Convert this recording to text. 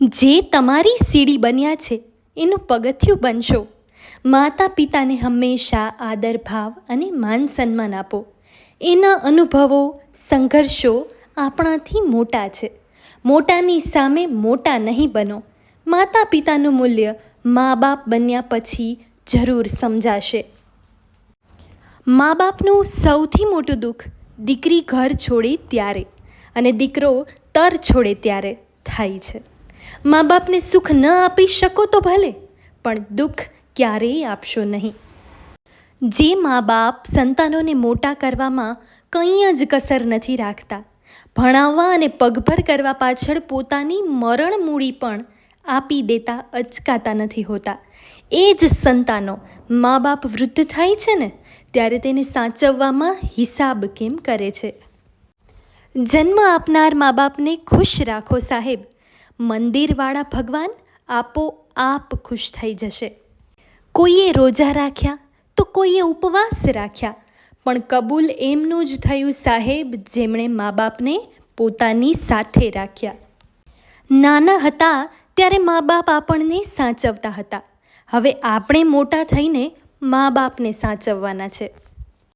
જે તમારી સીડી બન્યા છે એનું પગથિયું બનશો. માતા પિતાને હંમેશા આદર ભાવ અને માન સન્માન આપો. એના અનુભવો, સંઘર્ષો આપણાથી મોટા છે. મોટાની સામે મોટા નહીં બનો. માતા પિતાનું મૂલ્ય મા બાપ બન્યા પછી જરૂર સમજાશે. મા બાપનું સૌથી મોટું દુઃખ દીકરી ઘર છોડે ત્યારે અને દીકરો તર છોડે ત્યારે થાય છે. મા બાપને સુખ ન આપી શકો તો ભલે, પણ દુઃખ ક્યારેય આપશો નહીં. જે મા બાપ સંતાનોને મોટા કરવામાં કંઈ જ કસર નથી રાખતા, ભણાવવા અને પગભર કરવા પાછળ પોતાની મરણ મૂડી પણ આપી દેતા અચકાતા નથી હોતા, એ જ સંતાનો મા બાપ વૃદ્ધ થાય છે ને ત્યારે તેને સાચવવામાં હિસાબ કેમ કરે છે. જન્મ આપનાર મા બાપને ખુશ રાખો સાહેબ. મંદિરવાળા ભગવાન આપોઆપ ખુશ થઈ જશે. કોઈએ રોજા રાખ્યા તો કોઈએ ઉપવાસ રાખ્યા, પણ કબૂલ એમનું જ થયું સાહેબ જેમણે મા બાપને પોતાની સાથે રાખ્યા. નાના હતા ત્યારે મા બાપ આપણને સાચવતા હતા. હવે આપણે મોટા થઈને મા બાપને સાચવવાના છે.